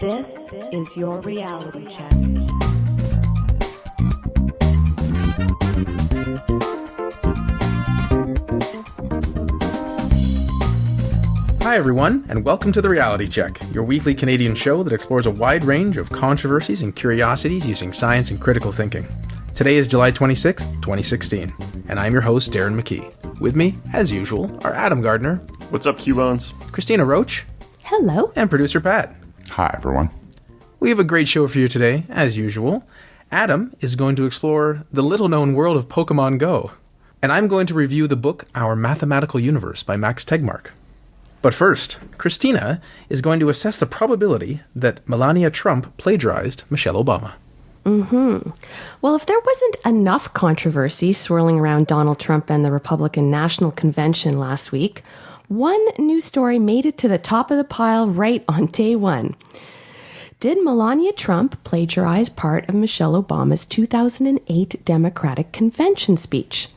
This is your reality check. Hi everyone, and welcome to The Reality Check, your weekly Canadian show that explores a wide range of controversies and curiosities using science and critical thinking. Today is July 26th, 2016, and I'm your host, Darren McKee. With me, as usual, are Adam Gardner. What's up, Q-Bones? Cristina Roach. Hello. And producer Pat. Hi, everyone. We have a great show for you today, as usual. Adam is going to explore the little-known world of Pokémon Go, and I'm going to review the book Our Mathematical Universe by Max Tegmark. But first, Cristina is going to assess the probability that Melania Trump plagiarized Michelle Obama. Well, if there wasn't enough controversy swirling around Donald Trump and the Republican National Convention last week, one news story made it to the top of the pile right on day one. Did Melania Trump plagiarize part of Michelle Obama's 2008 Democratic Convention speech?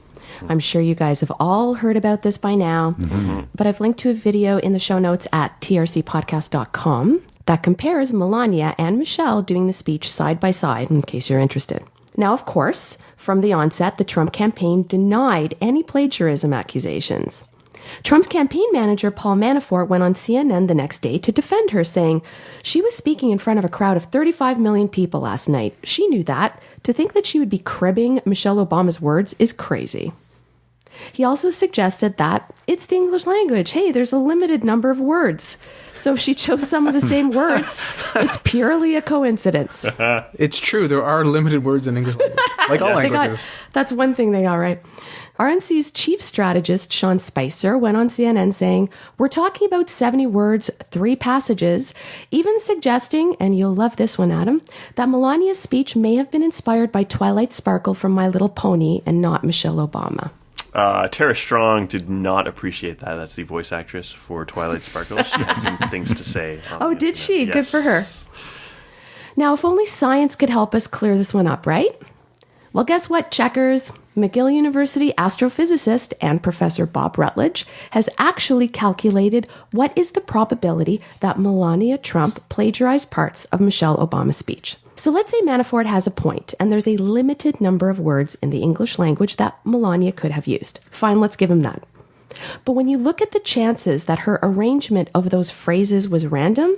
I'm sure you guys have all heard about this by now, but I've linked to a video in the show notes at trcpodcast.com that compares Melania and Michelle doing the speech side by side, in case you're interested. Now, of course, from the onset, the Trump campaign denied any plagiarism accusations. Trump's campaign manager, Paul Manafort, went on CNN the next day to defend her, saying she was speaking in front of a crowd of 35 million people last night. She knew that. To think that she would be cribbing Michelle Obama's words is crazy. He also suggested that it's the English language. Hey, there's a limited number of words. So if she chose some of the same words, it's purely a coincidence. It's true, there are limited words in English language, like all languages. That's one thing they got right. RNC's chief strategist, Sean Spicer, went on CNN saying, "We're talking about 70 words, 3 passages," even suggesting, and you'll love this one, Adam, that Melania's speech may have been inspired by Twilight Sparkle from My Little Pony and not Michelle Obama. Tara Strong did not appreciate that. That's the voice actress for Twilight Sparkle. She had some things to say. Oh, did she? Yes. Good for her. Now, if only science could help us clear this one up, right? Well, guess what, checkers? McGill University astrophysicist and Professor Bob Rutledge has actually calculated what is the probability that Melania Trump plagiarized parts of Michelle Obama's speech. So let's say Manafort has a point, and there's a limited number of words in the English language that Melania could have used. Fine, let's give him that. But when you look at the chances that her arrangement of those phrases was random,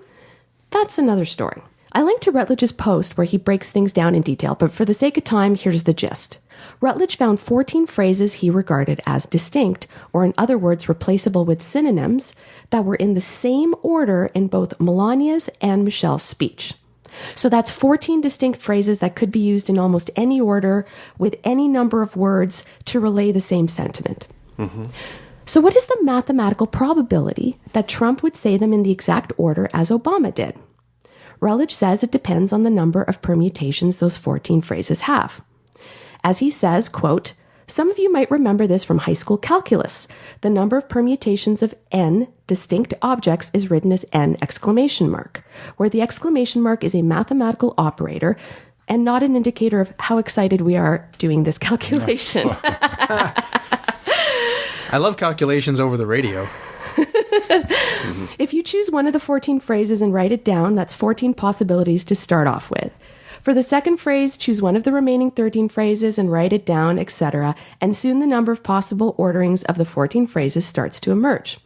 that's another story. I linked to Rutledge's post where he breaks things down in detail, but for the sake of time, here's the gist. Rutledge found 14 phrases he regarded as distinct, or in other words, replaceable with synonyms, that were in the same order in both Melania's and Michelle's speech. So that's 14 distinct phrases that could be used in almost any order with any number of words to relay the same sentiment. So what is the mathematical probability that Trump would say them in the exact order as Obama did? Rutledge says it depends on the number of permutations those 14 phrases have. As he says, quote, "Some of you might remember this from high school calculus. The number of permutations of n distinct objects is written as n exclamation mark, where the exclamation mark is a mathematical operator and not an indicator of how excited we are doing this calculation." I love calculations over the radio. If you choose one of the 14 phrases and write it down, that's 14 possibilities to start off with. For the second phrase, choose one of the remaining 13 phrases and write it down, etc. And soon the number of possible orderings of the 14 phrases starts to emerge.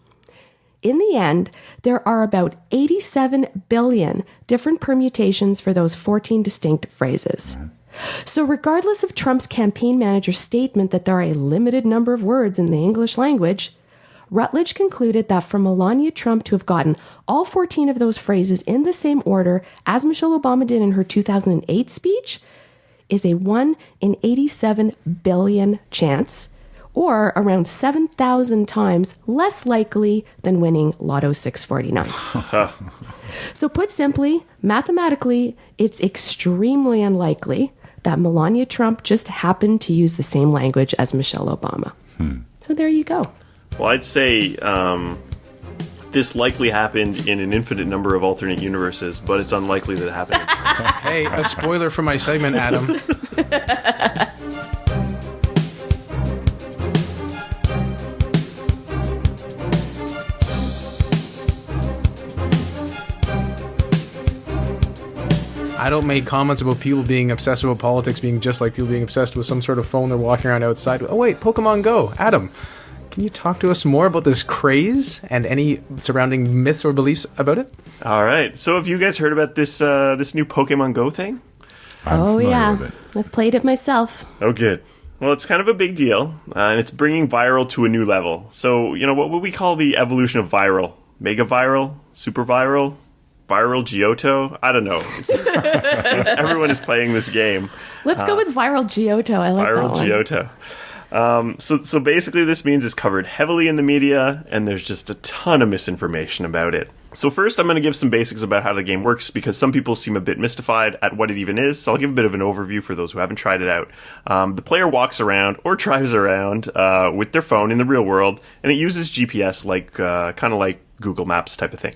In the end, there are about 87 billion different permutations for those 14 distinct phrases. So regardless of Trump's campaign manager's statement that there are a limited number of words in the English language, Rutledge concluded that for Melania Trump to have gotten all 14 of those phrases in the same order as Michelle Obama did in her 2008 speech is a 1 in 87 billion chance, or around 7,000 times less likely than winning Lotto 649. So put simply, mathematically, it's extremely unlikely that Melania Trump just happened to use the same language as Michelle Obama. So there you go. Well, I'd say this likely happened in an infinite number of alternate universes, but it's unlikely that it happened. Hey, a spoiler for my segment, Adam. I don't make comments about people being obsessed with politics being just like people being obsessed with some sort of phone they're walking around outside. Oh wait, Pokemon Go. Adam, can you talk to us more about this craze and any surrounding myths or beliefs about it? All right. So have you guys heard about this this new Pokemon Go thing? Oh yeah, I've played it myself. Oh, good. Well, it's kind of a big deal, and it's bringing viral to a new level. So, what would we call the evolution of viral? Mega viral? Super viral? Viral Giotto? I don't know. Everyone is playing this game. Let's go with viral Giotto. I like viral that one. Giotto. So basically this means it's covered heavily in the media, and there's just a ton of misinformation about it. So first I'm going to give some basics about how the game works, because some people seem a bit mystified at what it even is, so I'll give a bit of an overview for those who haven't tried it out. The player walks around, or drives around, with their phone in the real world, and it uses GPS kind of like Google Maps type of thing.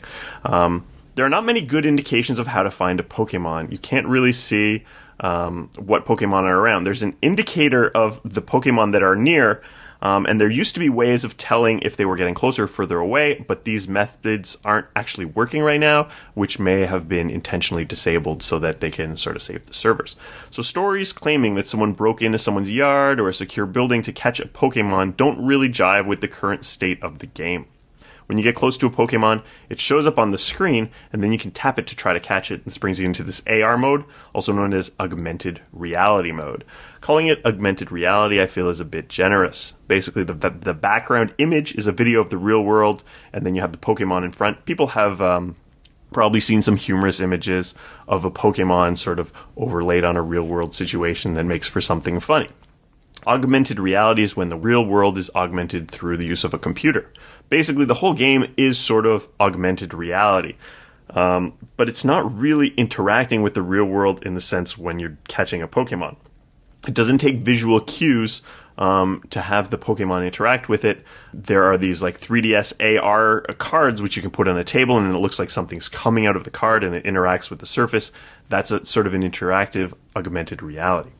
There are not many good indications of how to find a Pokemon. You can't really see what Pokemon are around. There's an indicator of the Pokemon that are near, and there used to be ways of telling if they were getting closer or further away, but these methods aren't actually working right now, which may have been intentionally disabled so that they can sort of save the servers. So stories claiming that someone broke into someone's yard or a secure building to catch a Pokemon don't really jive with the current state of the game. When you get close to a Pokemon, it shows up on the screen, and then you can tap it to try to catch it. This brings you into this AR mode, also known as augmented reality mode. Calling it augmented reality, I feel, is a bit generous. Basically, the background image is a video of the real world, and then you have the Pokemon in front. People have probably seen some humorous images of a Pokemon sort of overlaid on a real-world situation that makes for something funny. Augmented reality is when the real world is augmented through the use of a computer. Basically, the whole game is sort of augmented reality. But it's not really interacting with the real world in the sense when you're catching a Pokemon. It doesn't take visual cues to have the Pokemon interact with it. There are these like 3DS AR cards which you can put on a table, and it looks like something's coming out of the card and it interacts with the surface. That's a sort of an interactive augmented reality.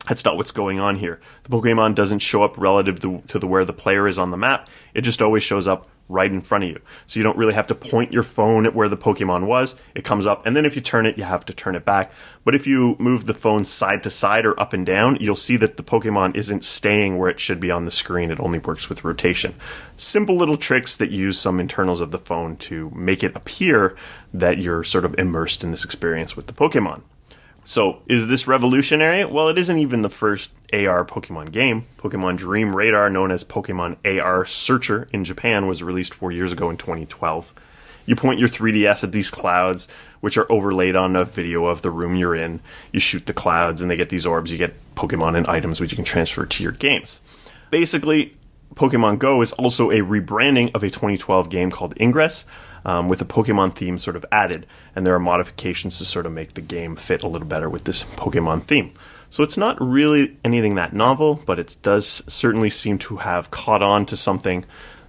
That's not what's going on here. The Pokemon doesn't show up relative to where the player is on the map. It just always shows up right in front of you. So you don't really have to point your phone at where the Pokemon was. It comes up, and then if you turn it, you have to turn it back. But if you move the phone side to side or up and down, you'll see that the Pokemon isn't staying where it should be on the screen. It only works with rotation. Simple little tricks that use some internals of the phone to make it appear that you're sort of immersed in this experience with the Pokemon. So, is this revolutionary? Well, it isn't even the first AR Pokemon game. Pokemon Dream Radar, known as Pokemon AR Searcher in Japan, was released 4 years ago in 2012. You point your 3DS at these clouds, which are overlaid on a video of the room you're in. You shoot the clouds, and they get these orbs. You get Pokemon and items, which you can transfer to your games. Basically, Pokemon Go is also a rebranding of a 2012 game called Ingress, with a Pokemon theme sort of added, and there are modifications to sort of make the game fit a little better with this Pokemon theme. So it's not really anything that novel, but it does certainly seem to have caught on to something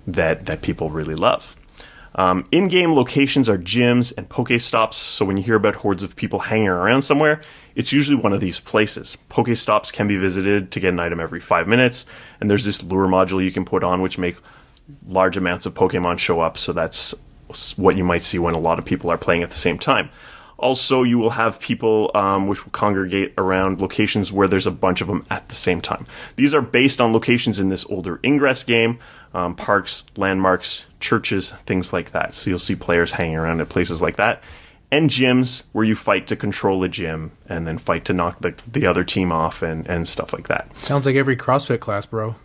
that people really love. In-game locations are gyms and Pokestops, so when you hear about hordes of people hanging around somewhere, it's usually one of these places. Pokestops can be visited to get an item every 5 minutes, and there's this lure module you can put on which make large amounts of Pokemon show up, so that's what you might see when a lot of people are playing at the same time. Also, you will have people which will congregate around locations where there's a bunch of them at the same time. These are based on locations in this older Ingress game, parks, landmarks, churches, things like that. So you'll see players hanging around at places like that. And gyms where you fight to control a gym and then fight to knock the other team off and stuff like that. Sounds like every CrossFit class, bro.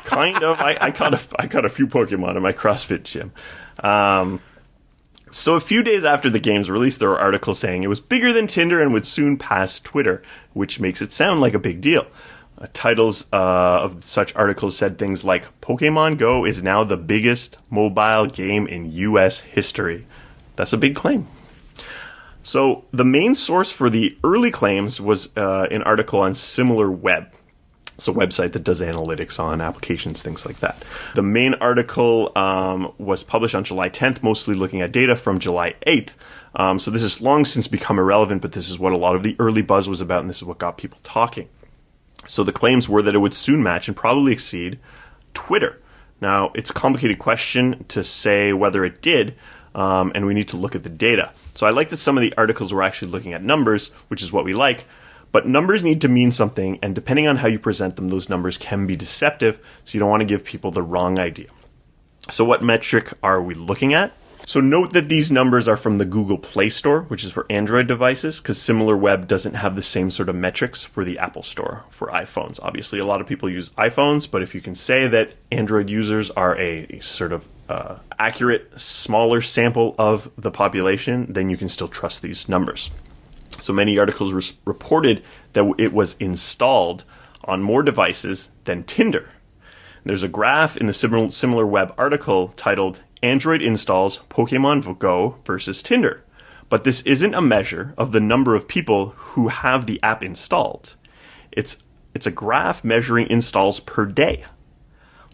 Kind of. I caught a few Pokemon in my CrossFit gym. So a few days after the game's release, there were articles saying it was bigger than Tinder and would soon pass Twitter, which makes it sound like a big deal. Titles of such articles said things like, Pokemon Go is now the biggest mobile game in U.S. history. That's a big claim. So the main source for the early claims was an article on SimilarWeb. It's a website that does analytics on applications, things like that. The main article was published on July 10th, mostly looking at data from July 8th. So this has long since become irrelevant, but this is what a lot of the early buzz was about, and this is what got people talking. So the claims were that it would soon match and probably exceed Twitter. Now, it's a complicated question to say whether it did, and we need to look at the data. So I like that some of the articles were actually looking at numbers, which is what we like, but numbers need to mean something, and depending on how you present them, those numbers can be deceptive, so you don't want to give people the wrong idea. So what metric are we looking at? So note that these numbers are from the Google Play Store, which is for Android devices, because SimilarWeb doesn't have the same sort of metrics for the Apple Store for iPhones. Obviously, a lot of people use iPhones, but if you can say that Android users are a sort of accurate, smaller sample of the population, then you can still trust these numbers. So many articles reported that it was installed on more devices than Tinder. There's a graph in the SimilarWeb article titled Android installs Pokémon Go versus Tinder. But this isn't a measure of the number of people who have the app installed. It's a graph measuring installs per day.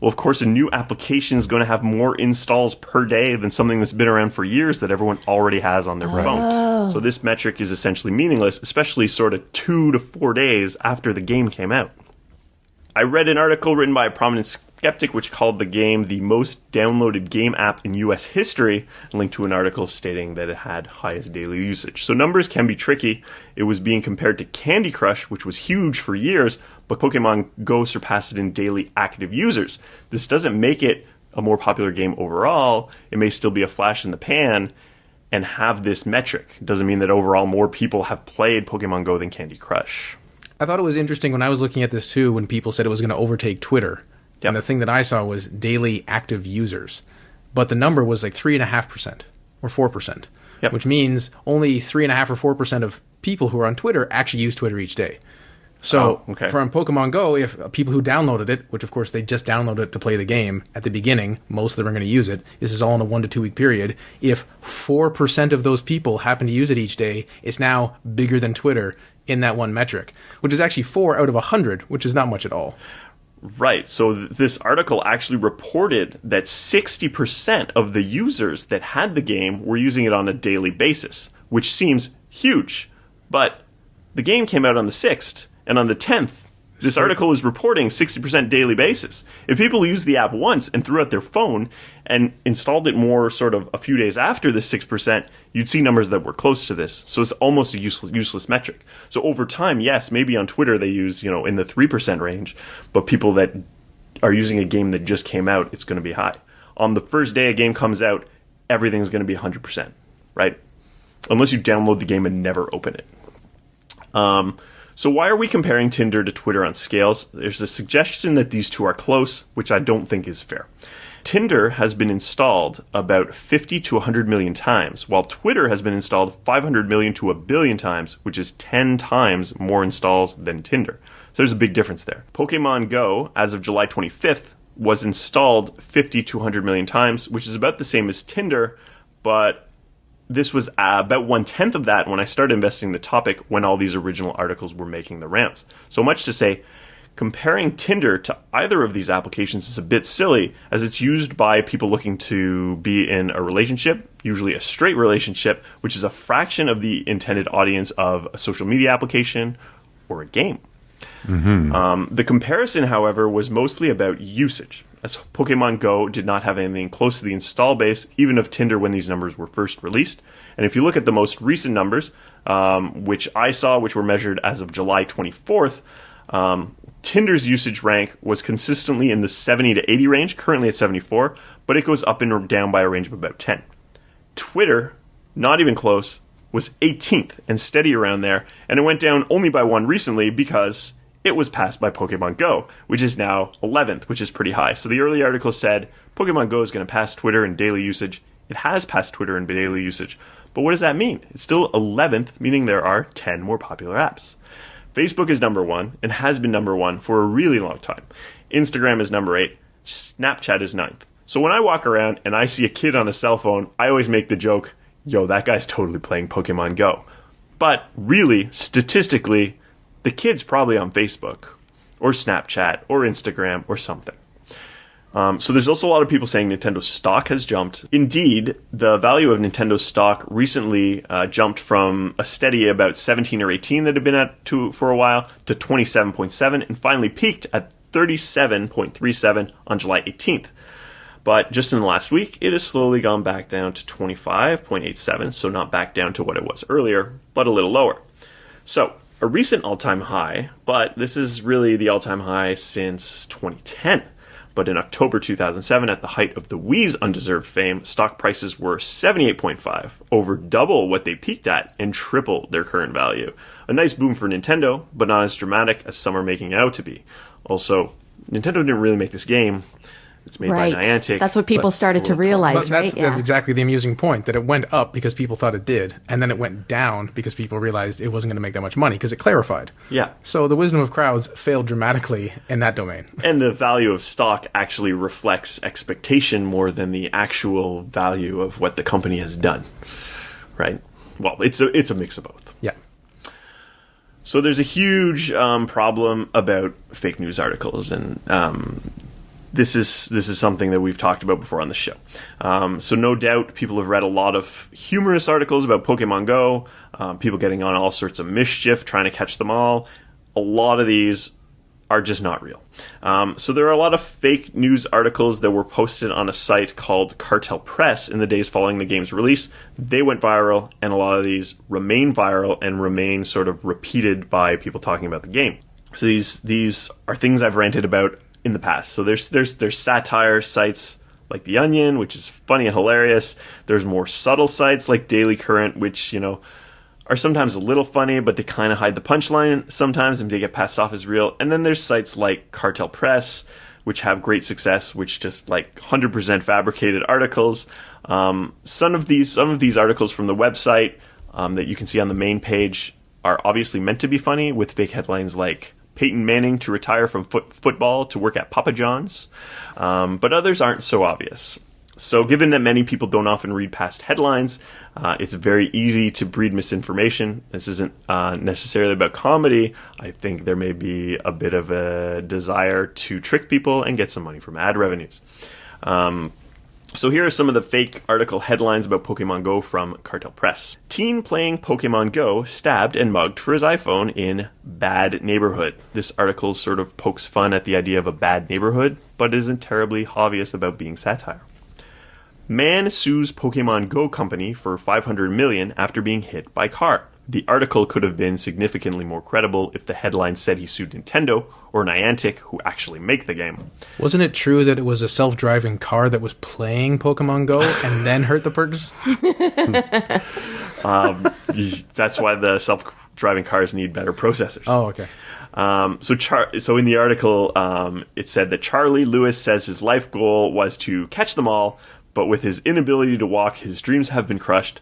Well, of course, a new application is going to have more installs per day than something that's been around for years that everyone already has on their phones. So this metric is essentially meaningless, especially sort of 2 to 4 days after the game came out. I read an article written by a prominent skeptic which called the game the most downloaded game app in US history, linked to an article stating that it had highest daily usage. So numbers can be tricky. It was being compared to Candy Crush, which was huge for years, but Pokemon Go surpassed it in daily active users. This doesn't make it a more popular game overall. It may still be a flash in the pan and have this metric. It doesn't mean that overall more people have played Pokemon Go than Candy Crush. I thought it was interesting when I was looking at this too, when people said it was going to overtake Twitter. Yep. And the thing that I saw was daily active users. But the number was like 3.5% or 4%, Yep. which means only 3.5% or 4% of people who are on Twitter actually use Twitter each day. So okay. from Pokemon Go, if people who downloaded it, which of course they just downloaded it to play the game at the beginning, most of them are going to use it. This is all in a 1 to 2 week period. If 4% of those people happen to use it each day, it's now bigger than Twitter in that one metric, which is actually 4 out of 100, which is not much at all. Right. So this article actually reported that 60% of the users that had the game were using it on a daily basis, which seems huge. But the game came out on the 6th, and on the 10th, this article is reporting 60% daily basis. If people used the app once and threw out their phone and installed it more sort of a few days after the 6%, you'd see numbers that were close to this. So it's almost a useless metric. So over time, yes, maybe on Twitter they use, in the 3% range, but people that are using a game that just came out, it's going to be high. On the first day a game comes out, everything's going to be 100%, right? Unless you download the game and never open it. So why are we comparing Tinder to Twitter on scales? There's a suggestion that these two are close, which I don't think is fair. Tinder has been installed about 50 to 100 million times, while Twitter has been installed 500 million to 1 billion times, which is 10 times more installs than Tinder. So there's a big difference there. Pokemon Go, as of July 25th, was installed 50 to 100 million times, which is about the same as Tinder, but this was about 1/10 of that when I started investigating the topic when all these original articles were making the rounds. So much to say, comparing Tinder to either of these applications is a bit silly, as it's used by people looking to be in a relationship, usually a straight relationship, which is a fraction of the intended audience of a social media application or a game. Mm-hmm. The comparison, however, was mostly about usage, as Pokemon Go did not have anything close to the install base, even of Tinder when these numbers were first released. And if you look at the most recent numbers, which I saw, which were measured as of July 24th, Tinder's usage rank was consistently in the 70 to 80 range, currently at 74, but it goes up and down by a range of about 10. Twitter, not even close, was 18th and steady around there, and it went down only by 1 recently because it was passed by Pokemon Go, which is now 11th, which is pretty high. So the early article said Pokemon Go is going to pass Twitter in daily usage. It has passed Twitter in daily usage. But what does that mean? It's still 11th, meaning there are 10 more popular apps. Facebook is number 1 and has been number 1 for a really long time. Instagram is number 8. Snapchat is 9th. So when I walk around and I see a kid on a cell phone, I always make the joke, yo, that guy's totally playing Pokemon Go. But really, statistically, the kid's probably on Facebook or Snapchat or Instagram or something. So there's also a lot of people saying Nintendo stock has jumped. Indeed, the value of Nintendo stock recently jumped from a steady about 17 or 18 that had been at for a while to 27.7 and finally peaked at 37.37 on July 18th. But just in the last week, it has slowly gone back down to 25.87, so not back down to what it was earlier, but a little lower. So, a recent all-time high, but this is really the all-time high since 2010. But in October 2007, at the height of the Wii's undeserved fame, stock prices were 78.5, over double what they peaked at and triple their current value. A nice boom for Nintendo, but not as dramatic as some are making it out to be. Also, Nintendo didn't really make this game. It's made by Niantic. That's what people started to realize, that's, right? That's exactly the amusing point, that it went up because people thought it did, and then it went down because people realized it wasn't going to make that much money, because it clarified. Yeah. So the wisdom of crowds failed dramatically in that domain. And the value of stock actually reflects expectation more than the actual value of what the company has done. Right? Well, it's a mix of both. Yeah. So there's a huge problem about fake news articles, and this is something that we've talked about before on the show. So no doubt people have read a lot of humorous articles about Pokémon Go, people getting on all sorts of mischief, trying to catch them all. A lot of these are just not real. So there are a lot of fake news articles that were posted on a site called Cartel Press in the days following the game's release. They went viral, and a lot of these remain viral and remain sort of repeated by people talking about the game. So these are things I've ranted about in the past. So there's satire sites like The Onion, which is funny and hilarious. There's more subtle sites like Daily Current, which, are sometimes a little funny, but they kind of hide the punchline sometimes and they get passed off as real. And then there's sites like Cartel Press, which have great success, which just like 100% fabricated articles. Some of these articles from the website that you can see on the main page are obviously meant to be funny, with fake headlines like Peyton Manning to retire from football to work at Papa John's. But others aren't so obvious. So given that many people don't often read past headlines, it's very easy to breed misinformation. This isn't necessarily about comedy. I think there may be a bit of a desire to trick people and get some money from ad revenues. So here are some of the fake article headlines about Pokemon Go from Cartel Press. Teen playing Pokemon Go stabbed and mugged for his iPhone in bad neighborhood. This article sort of pokes fun at the idea of a bad neighborhood, but isn't terribly obvious about being satire. Man sues Pokemon Go company for $500 million after being hit by car. The article could have been significantly more credible if the headline said he sued Nintendo or Niantic, who actually make the game. Wasn't it true that it was a self-driving car that was playing Pokemon Go and then hurt the person? That's why the self-driving cars need better processors. Oh, okay. So in the article, it said that Charlie Lewis says his life goal was to catch them all, but with his inability to walk, his dreams have been crushed.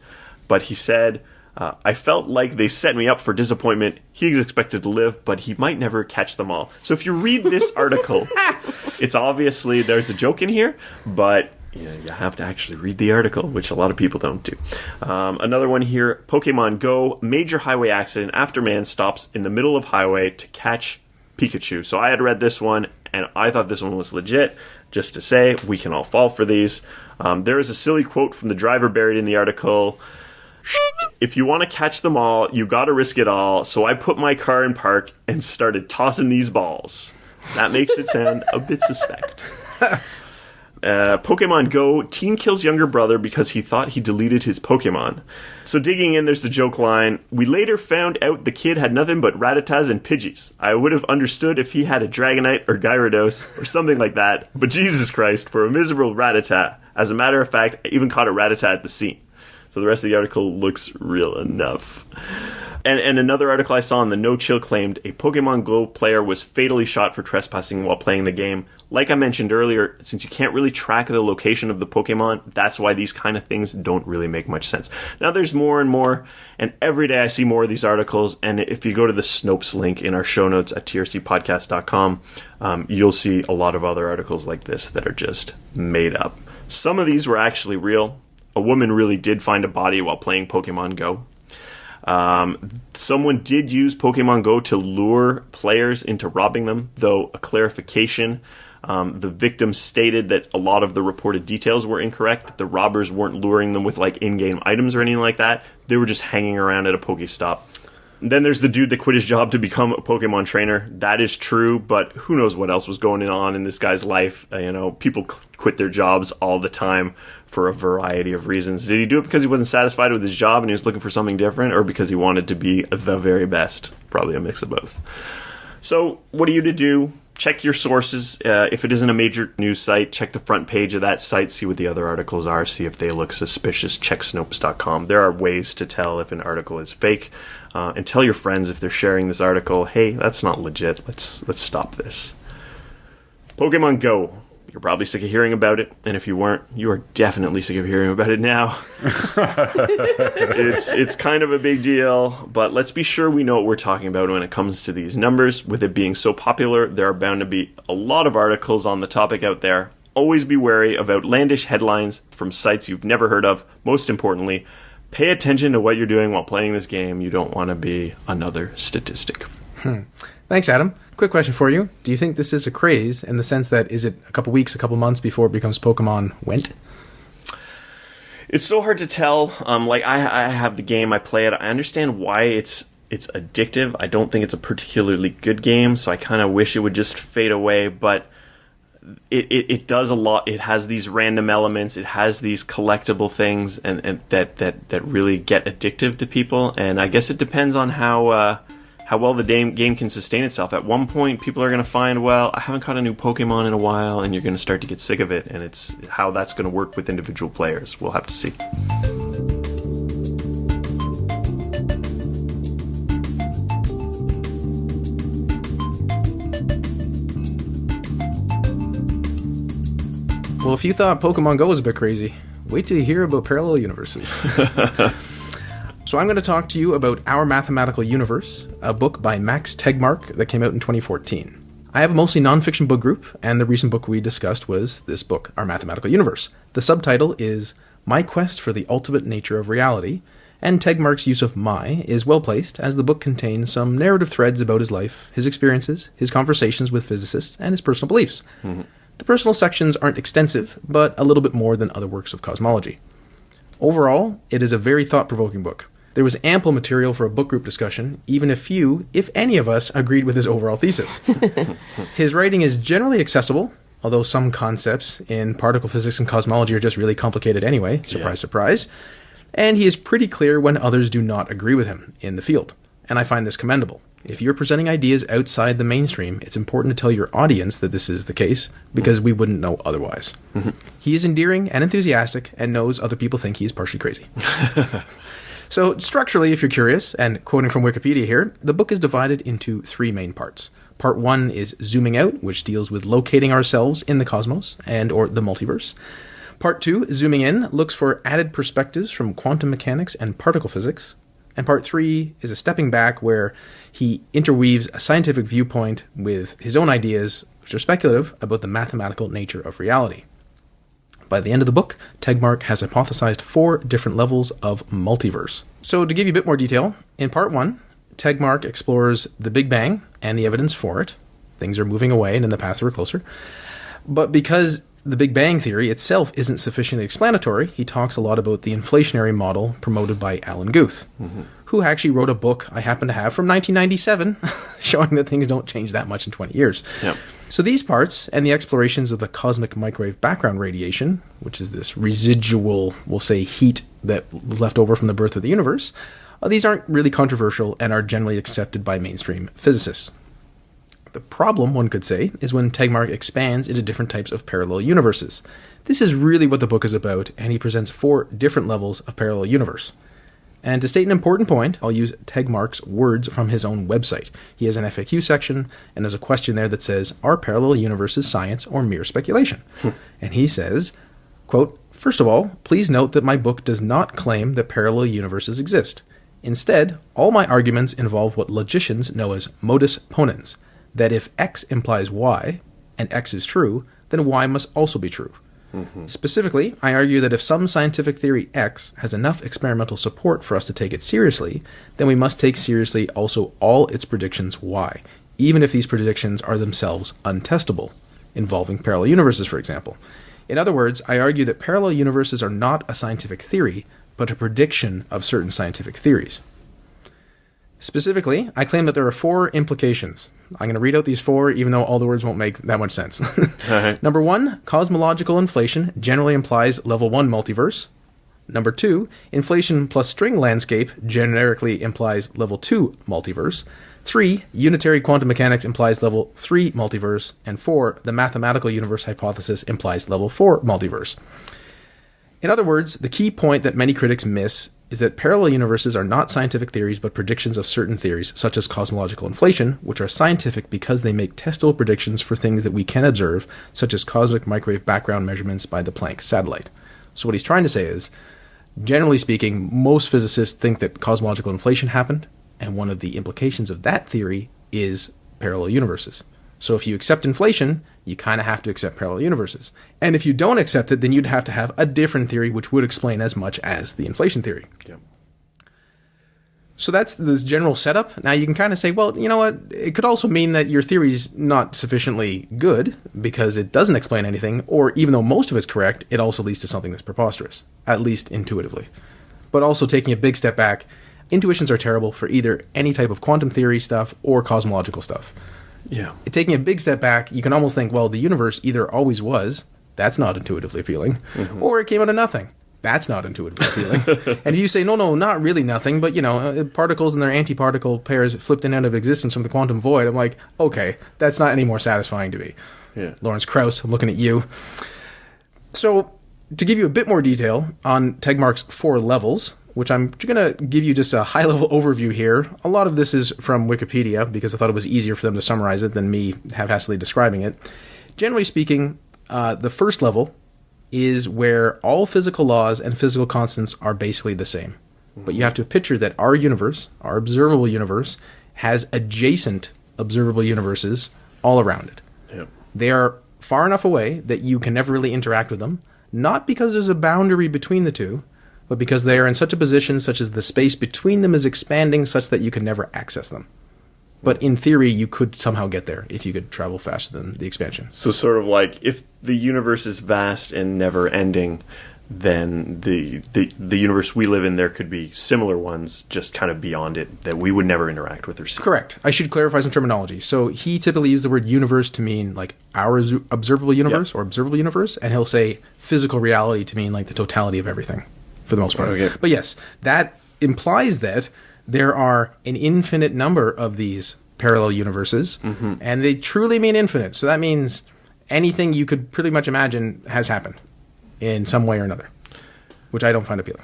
But he said, I felt like they set me up for disappointment. He's expected to live, but he might never catch them all. So if you read this article, it's obviously there's a joke in here, but you have to actually read the article, which a lot of people don't do. Another one here, Pokemon Go, major highway accident after man stops in the middle of highway to catch Pikachu. So I had read this one, and I thought this one was legit. Just to say, we can all fall for these. There is a silly quote from the driver buried in the article. If you want to catch them all, you got to risk it all. So I put my car in park and started tossing these balls. That makes it sound a bit suspect. Pokemon Go, teen kills younger brother because he thought he deleted his Pokemon. So digging in, there's the joke line, we later found out the kid had nothing but Rattatas and Pidgeys. I would have understood if he had a Dragonite or Gyarados or something like that, but Jesus Christ, for a miserable Rattata. As a matter of fact, I even caught a Rattata at the scene. So the rest of the article looks real enough. And another article I saw on the No Chill claimed a Pokemon Go player was fatally shot for trespassing while playing the game. Like I mentioned earlier, since you can't really track the location of the Pokemon, that's why these kind of things don't really make much sense. Now there's more and more, and every day I see more of these articles, and if you go to the Snopes link in our show notes at trcpodcast.com, you'll see a lot of other articles like this that are just made up. Some of these were actually real. A woman really did find a body while playing Pokemon Go. Someone did use Pokemon Go to lure players into robbing them, though a clarification, the victim stated that a lot of the reported details were incorrect, that the robbers weren't luring them with like in-game items or anything like that. They were just hanging around at a Pokestop. Then there's the dude that quit his job to become a Pokemon trainer. That is true, but who knows what else was going on in this guy's life. People quit their jobs all the time for a variety of reasons. Did he do it because he wasn't satisfied with his job and he was looking for something different, or because he wanted to be the very best? Probably a mix of both. So what are you to do? Check your sources. If it isn't a major news site, check the front page of that site, see what the other articles are, see if they look suspicious. Check Snopes.com. There are ways to tell if an article is fake. And tell your friends if they're sharing this article, hey, that's not legit. Let's stop this. Pokemon Go. You're probably sick of hearing about it, and if you weren't, you are definitely sick of hearing about it now. It's kind of a big deal, but let's be sure we know what we're talking about when it comes to these numbers. With it being so popular, there are bound to be a lot of articles on the topic out there. Always be wary of outlandish headlines from sites you've never heard of. Most importantly, pay attention to what you're doing while playing this game. You don't want to be another statistic. Thanks, Adam. Quick question for you. Do you think this is a craze in the sense that is it a couple weeks, a couple months before it becomes Pokemon Went? It's so hard to tell. I have the game, I play it. I understand why it's addictive. I don't think it's a particularly good game, so I kind of wish it would just fade away, but it does a lot. It has these random elements. It has these collectible things and that really get addictive to people, and I guess it depends on how well the game can sustain itself. At one point, people are going to find, well, I haven't caught a new Pokemon in a while, and you're going to start to get sick of it, and it's how that's going to work with individual players. We'll have to see. Well, if you thought Pokemon Go was a bit crazy, wait till you hear about parallel universes. So I'm going to talk to you about Our Mathematical Universe, a book by Max Tegmark that came out in 2014. I have a mostly nonfiction book group, and the recent book we discussed was this book, Our Mathematical Universe. The subtitle is My Quest for the Ultimate Nature of Reality, and Tegmark's use of my is well placed, as the book contains some narrative threads about his life, his experiences, his conversations with physicists, and his personal beliefs. Mm-hmm. The personal sections aren't extensive, but a little bit more than other works of cosmology. Overall, it is a very thought-provoking book. There was ample material for a book group discussion, even if few, if any of us, agreed with his overall thesis. His writing is generally accessible, although some concepts in particle physics and cosmology are just really complicated anyway, surprise, surprise. And he is pretty clear when others do not agree with him in the field. And I find this commendable. If you're presenting ideas outside the mainstream, it's important to tell your audience that this is the case, because we wouldn't know otherwise. Mm-hmm. He is endearing and enthusiastic and knows other people think he is partially crazy. So structurally, if you're curious, and quoting from Wikipedia here, the book is divided into three main parts. Part 1 is Zooming Out, which deals with locating ourselves in the cosmos and or the multiverse. Part 2, Zooming In, looks for added perspectives from quantum mechanics and particle physics. And Part 3 is a stepping back where he interweaves a scientific viewpoint with his own ideas, which are speculative, about the mathematical nature of reality. By the end of the book, Tegmark has hypothesized 4 different levels of multiverse. So to give you a bit more detail, in Part 1, Tegmark explores the Big Bang and the evidence for it. Things are moving away and in the path ever closer. But because the Big Bang theory itself isn't sufficiently explanatory, he talks a lot about the inflationary model promoted by Alan Guth, who actually wrote a book I happen to have from 1997 showing that things don't change that much in 20 years. Yep. So these parts and the explorations of the cosmic microwave background radiation, which is this residual, we'll say, heat that left over from the birth of the universe, these aren't really controversial and are generally accepted by mainstream physicists. The problem, one could say, is when Tegmark expands into different types of parallel universes. This is really what the book is about, and he presents 4 different levels of parallel universe. And to state an important point, I'll use Tegmark's words from his own website. He has an FAQ section, and there's a question there that says, are parallel universes science or mere speculation? And he says, quote, first of all, please note that my book does not claim that parallel universes exist. Instead, all my arguments involve what logicians know as modus ponens, that if X implies Y, and X is true, then Y must also be true. Mm-hmm. Specifically, I argue that if some scientific theory X has enough experimental support for us to take it seriously, then we must take seriously also all its predictions Y, even if these predictions are themselves untestable, involving parallel universes, for example. In other words, I argue that parallel universes are not a scientific theory, but a prediction of certain scientific theories. Specifically, I claim that there are 4 implications. I'm going to read out these 4, even though all the words won't make that much sense. Right. Number 1, cosmological inflation generally implies level 1 multiverse. Number 2, inflation plus string landscape generically implies level 2 multiverse. 3, unitary quantum mechanics implies level 3 multiverse. And 4, the mathematical universe hypothesis implies level 4 multiverse. In other words, the key point that many critics miss is that parallel universes are not scientific theories but predictions of certain theories, such as cosmological inflation, which are scientific because they make testable predictions for things that we can observe, such as cosmic microwave background measurements by the Planck satellite. So what he's trying to say is, generally speaking, most physicists think that cosmological inflation happened, and one of the implications of that theory is parallel universes. So if you accept inflation, you kind of have to accept parallel universes. And if you don't accept it, then you'd have to have a different theory which would explain as much as the inflation theory. Yeah. So that's this general setup. Now you can kind of say, well, you know what? It could also mean that your theory's not sufficiently good because it doesn't explain anything, or even though most of it's correct, it also leads to something that's preposterous, at least intuitively. But also taking a big step back, intuitions are terrible for either any type of quantum theory stuff or cosmological stuff. Yeah. Taking a big step back, you can almost think, well, the universe either always was, that's not intuitively appealing, or it came out of nothing. That's not intuitively appealing. And if you say, no, not really nothing, but, particles and their antiparticle pairs flipped in and out of existence from the quantum void, I'm like, okay, that's not any more satisfying to me. Yeah. Lawrence Krauss, I'm looking at you. So, to give you a bit more detail on Tegmark's 4 levels, which I'm going to give you just a high-level overview here. A lot of this is from Wikipedia, because I thought it was easier for them to summarize it than me half-assedly describing it. Generally speaking, the first level is where all physical laws and physical constants are basically the same. But you have to picture that our universe, our observable universe, has adjacent observable universes all around it. Yep. They are far enough away that you can never really interact with them, not because there's a boundary between the two, but because they are in such a position such as the space between them is expanding such that you can never access them. But in theory, you could somehow get there if you could travel faster than the expansion. So sort of like, if the universe is vast and never-ending, then the universe we live in, there could be similar ones just kind of beyond it that we would never interact with or see. Correct. I should clarify some terminology. So he typically used the word universe to mean like our observable universe or observable universe, and he'll say physical reality to mean like the totality of everything, for the most part. Okay. But yes, that implies that there are an infinite number of these parallel universes, and they truly mean infinite. So that means anything you could pretty much imagine has happened in some way or another, which I don't find appealing.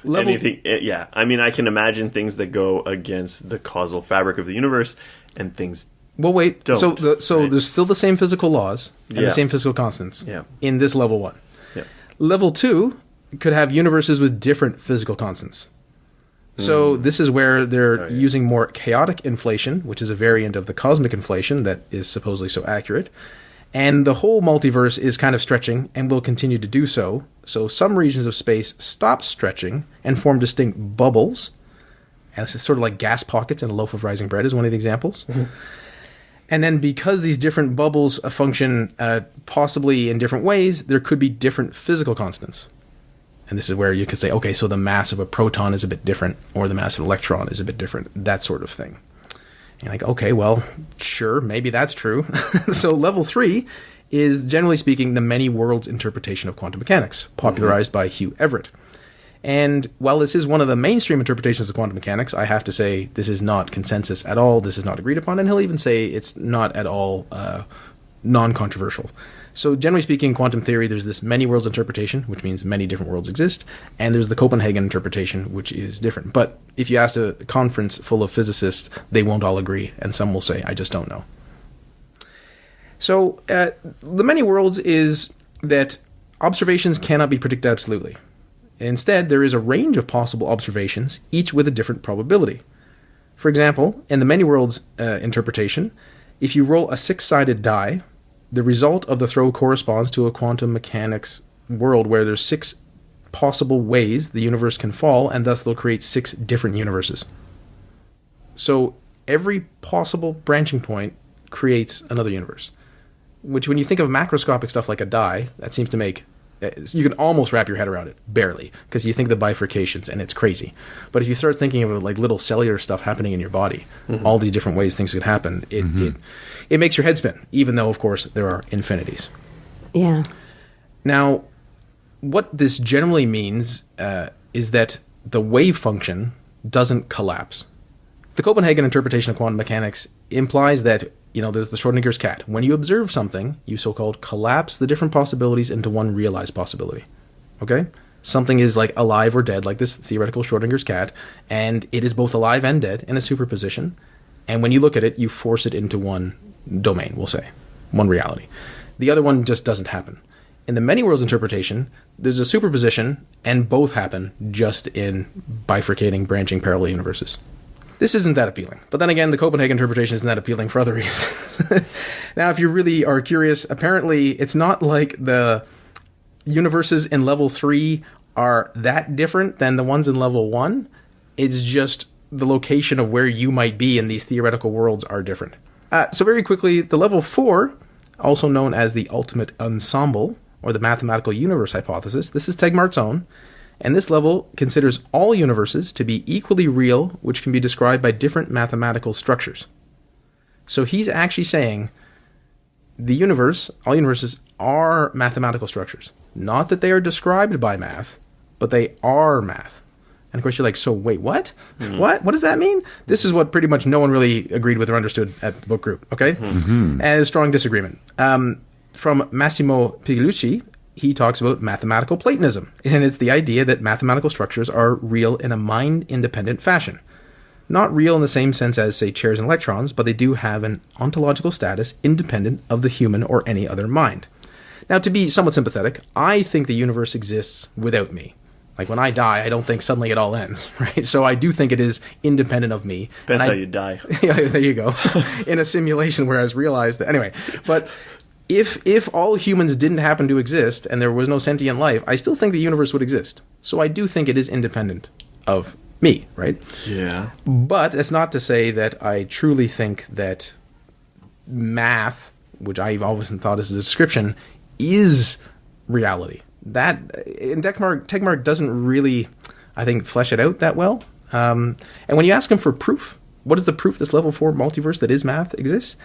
Anything, yeah. I mean, I can imagine things that go against the causal fabric of the universe, and things. Well, wait. Don't, so right? There's still the same physical laws and the same physical constants in this level 1. Yeah. Level 2 could have universes with different physical constants. So this is where they're using more chaotic inflation, which is a variant of the cosmic inflation that is supposedly so accurate. And the whole multiverse is kind of stretching and will continue to do so. So some regions of space stop stretching and form distinct bubbles. And it's sort of like gas pockets in a loaf of rising bread is one of the examples. And then because these different bubbles function possibly in different ways, there could be different physical constants. And this is where you could say, okay, so the mass of a proton is a bit different, or the mass of an electron is a bit different, that sort of thing. And you're like, okay, well, sure, maybe that's true. So level 3 is, generally speaking, the many worlds interpretation of quantum mechanics, popularized by Hugh Everett. And while this is one of the mainstream interpretations of quantum mechanics, I have to say this is not consensus at all, this is not agreed upon, and he'll even say it's not at all non-controversial. So generally speaking, quantum theory, there's this many worlds interpretation, which means many different worlds exist, and there's the Copenhagen interpretation, which is different. But if you ask a conference full of physicists, they won't all agree, and some will say, I just don't know. So the many worlds is that observations cannot be predicted absolutely. Instead, there is a range of possible observations, each with a different probability. For example, in the many worlds interpretation, if you roll a 6-sided die, the result of the throw corresponds to a quantum mechanics world where there's 6 possible ways the universe can fall, and thus they'll create 6 different universes. So every possible branching point creates another universe. Which, when you think of macroscopic stuff like a die, that seems to make you can almost wrap your head around it, barely, because you think the bifurcations, and it's crazy. But if you start thinking of it like little cellular stuff happening in your body, all these different ways things could happen, it makes your head spin, even though, of course, there are infinities. Yeah. Now, what this generally means is that the wave function doesn't collapse. The Copenhagen interpretation of quantum mechanics implies that, there's the Schrodinger's cat. When you observe something, you so-called collapse the different possibilities into one realized possibility. Okay? Something is like alive or dead, like this theoretical Schrodinger's cat, and it is both alive and dead in a superposition. And when you look at it, you force it into one domain, we'll say, one reality. The other one just doesn't happen. In the many worlds interpretation, there's a superposition, and both happen just in bifurcating, branching parallel universes. This isn't that appealing. But then again, the Copenhagen interpretation isn't that appealing for other reasons. Now, if you really are curious, apparently it's not like the universes in level 3 are that different than the ones in level 1. It's just the location of where you might be in these theoretical worlds are different. So very quickly, the level 4, also known as the ultimate ensemble, or the mathematical universe hypothesis, this is Tegmark's own. And this level considers all universes to be equally real, which can be described by different mathematical structures. So he's actually saying the universe, all universes, are mathematical structures. Not that they are described by math, but they are math. And of course you're like, so wait, what? What? What does that mean? This is what pretty much no one really agreed with or understood at the book group, okay? And a strong disagreement. From Massimo Pigliucci, he talks about mathematical Platonism, and it's the idea that mathematical structures are real in a mind-independent fashion. Not real in the same sense as, say, chairs and electrons, but they do have an ontological status independent of the human or any other mind. Now, to be somewhat sympathetic, I think the universe exists without me. Like, when I die, I don't think suddenly it all ends, right? So I do think it is independent of me. Depends how you die. Yeah, there you go. In a simulation where I was realized that... Anyway, but... If all humans didn't happen to exist and there was no sentient life, I still think the universe would exist. So I do think it is independent of me, right? Yeah. But that's not to say that I truly think that math, which I've always thought is a description, is reality. That, and Tegmark doesn't really, I think, flesh it out that well. And when you ask him for proof, what is the proof this level 4 multiverse that is math exists?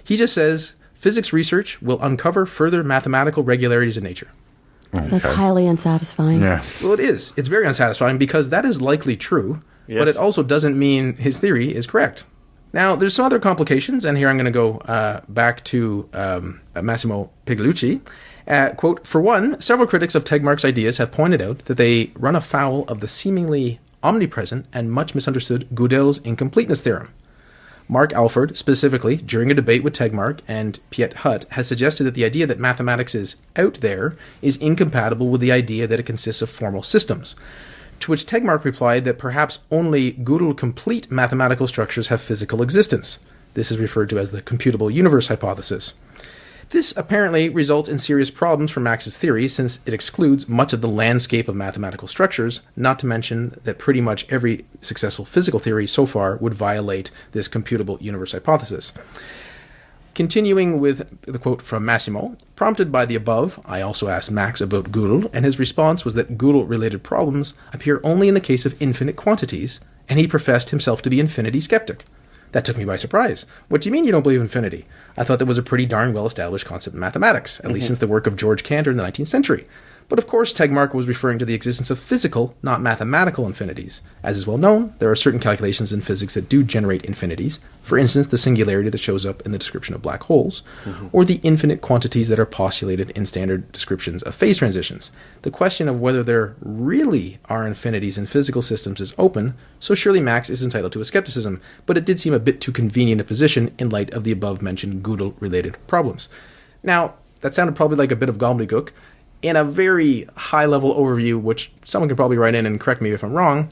He just says... Physics research will uncover further mathematical regularities in nature. Okay. That's highly unsatisfying. Yeah. Well, it is. It's very unsatisfying because that is likely true, but it also doesn't mean his theory is correct. Now, there's some other complications, and here I'm going to go back to Massimo Pigliucci. Quote, for one, several critics of Tegmark's ideas have pointed out that they run afoul of the seemingly omnipresent and much misunderstood Gödel's incompleteness theorem. Mark Alford, specifically, during a debate with Tegmark and Piet Hut, has suggested that the idea that mathematics is out there is incompatible with the idea that it consists of formal systems. To which Tegmark replied that perhaps only Gödel-complete mathematical structures have physical existence. This is referred to as the computable universe hypothesis. This apparently results in serious problems for Max's theory, since it excludes much of the landscape of mathematical structures, not to mention that pretty much every successful physical theory so far would violate this computable universe hypothesis. Continuing with the quote from Massimo, prompted by the above, I also asked Max about Gödel, and his response was that Gödel-related problems appear only in the case of infinite quantities, and he professed himself to be infinity skeptic. That took me by surprise. What do you mean you don't believe in infinity? I thought that was a pretty darn well-established concept in mathematics, at least since the work of George Cantor in the 19th century. But of course, Tegmark was referring to the existence of physical, not mathematical infinities. As is well known, there are certain calculations in physics that do generate infinities. For instance, the singularity that shows up in the description of black holes, or the infinite quantities that are postulated in standard descriptions of phase transitions. The question of whether there really are infinities in physical systems is open, so surely Max is entitled to a skepticism, but it did seem a bit too convenient a position in light of the above-mentioned Gödel-related problems. Now, that sounded probably like a bit of gobbledygook. In a very high-level overview, which someone can probably write in and correct me if I'm wrong,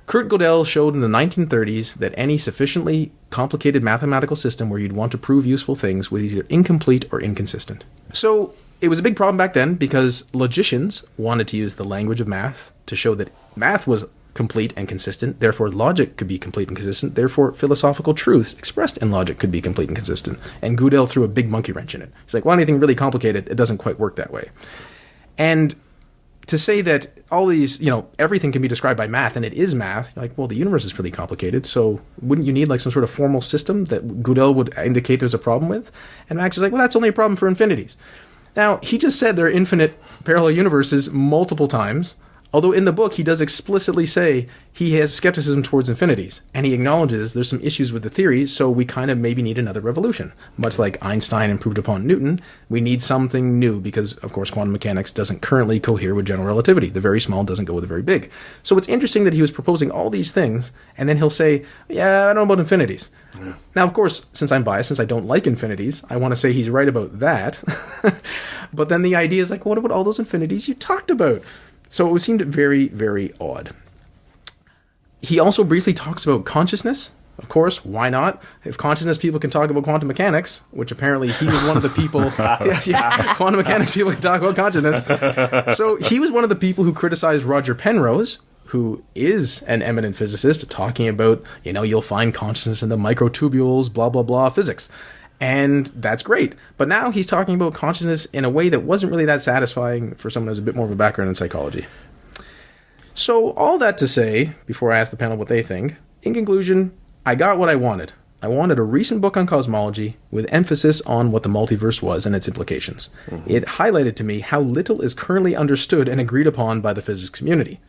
Kurt Gödel showed in the 1930s that any sufficiently complicated mathematical system where you'd want to prove useful things was either incomplete or inconsistent. So it was a big problem back then because logicians wanted to use the language of math to show that math was complete and consistent, therefore logic could be complete and consistent, therefore philosophical truths expressed in logic could be complete and consistent. And Gödel threw a big monkey wrench in it. He's like, well, anything really complicated, it doesn't quite work that way. And to say that all these, everything can be described by math, and it is math, you're like, well, the universe is pretty complicated, so wouldn't you need like some sort of formal system that Gödel would indicate there's a problem with? And Max is like, well, that's only a problem for infinities. Now, he just said there are infinite parallel universes multiple times, although in the book he does explicitly say he has skepticism towards infinities, and he acknowledges there's some issues with the theory, so we kind of maybe need another revolution. Much like Einstein improved upon Newton, we need something new because, of course, quantum mechanics doesn't currently cohere with general relativity. The very small doesn't go with the very big. So it's interesting that he was proposing all these things, and then he'll say, yeah, I don't know about infinities. Yeah. Now, of course, since I'm biased, since I don't like infinities, I want to say he's right about that. But then the idea is like, what about all those infinities you talked about? So it seemed very, very odd. He also briefly talks about consciousness. Of course, why not? If consciousness people can talk about quantum mechanics, which apparently he was one of the people... quantum mechanics people can talk about consciousness. So he was one of the people who criticized Roger Penrose, who is an eminent physicist, talking about, you'll find consciousness in the microtubules, blah, blah, blah, physics. And that's great. But now he's talking about consciousness in a way that wasn't really that satisfying for someone who has a bit more of a background in psychology. So all that to say, before I ask the panel what they think, in conclusion, I got what I wanted. I wanted a recent book on cosmology with emphasis on what the multiverse was and its implications. Mm-hmm. It highlighted to me how little is currently understood and agreed upon by the physics community.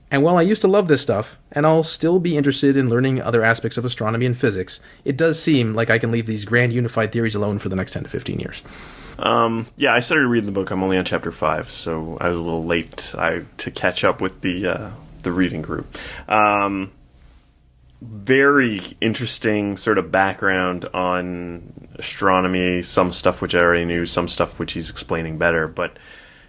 And while I used to love this stuff, and I'll still be interested in learning other aspects of astronomy and physics, it does seem like I can leave these grand unified theories alone for the next 10 to 15 years. I started reading the book. I'm only on chapter 5, so I was a little late to catch up with the reading group. Very interesting sort of background on astronomy, some stuff which I already knew, some stuff which he's explaining better, but...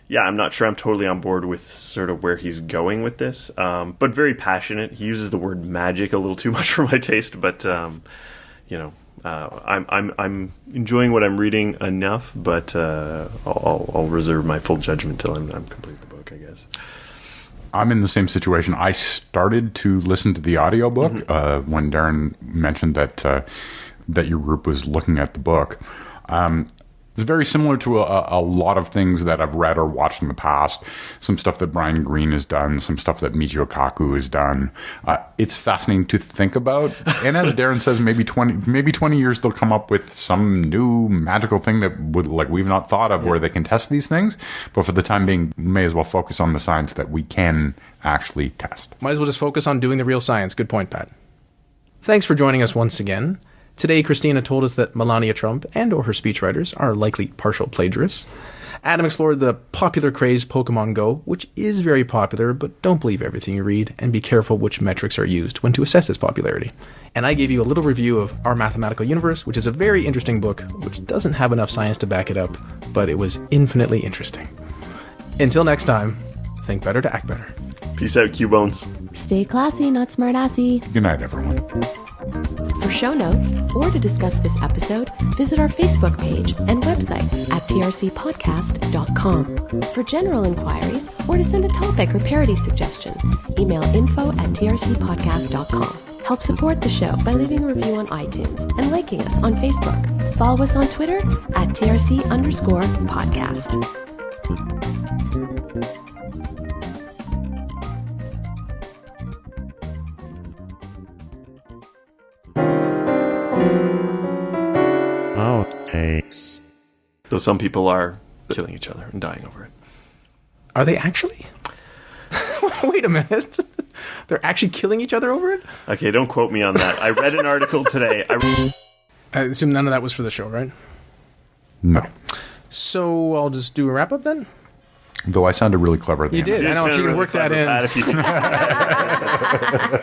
yeah, I'm not sure I'm totally on board with sort of where he's going with this, but very passionate. He uses the word magic a little too much for my taste, but I'm enjoying what I'm reading enough, but I'll reserve my full judgment till I'm complete the book, I guess. I'm in the same situation. I started to listen to the audiobook when Darren mentioned that your group was looking at the book. It's very similar to a lot of things that I've read or watched in the past. Some stuff that Brian Greene has done, some stuff that Michio Kaku has done. It's fascinating to think about. And as Darren says, maybe 20 years they'll come up with some new magical thing that we've not thought of where they can test these things. But for the time being, may as well focus on the science that we can actually test. Might as well just focus on doing the real science. Good point, Pat. Thanks for joining us once again. Today, Cristina told us that Melania Trump and or her speechwriters are likely partial plagiarists. Adam explored the popular craze Pokémon Go, which is very popular, but don't believe everything you read, and be careful which metrics are used when to assess its popularity. And I gave you a little review of Our Mathematical Universe, which is a very interesting book, which doesn't have enough science to back it up, but it was infinitely interesting. Until next time, think better to act better. Peace out, Q-Bones. Stay classy, not smartassy. Good night, everyone. For show notes or to discuss this episode, visit our Facebook page and website at trcpodcast.com. For general inquiries or to send a topic or parody suggestion, email info@trcpodcast.com. Help support the show by leaving a review on iTunes and liking us on Facebook. Follow us on Twitter at TRC_podcast. Outtakes. Though some people are killing each other and dying over it. Are they actually? Wait a minute. They're actually killing each other over it? Okay, don't quote me on that. I read an article today. I assume none of that was for the show, right? No. Okay. So I'll just do a wrap-up then? Though I sounded really clever at the You end. did. I know if you can work that in.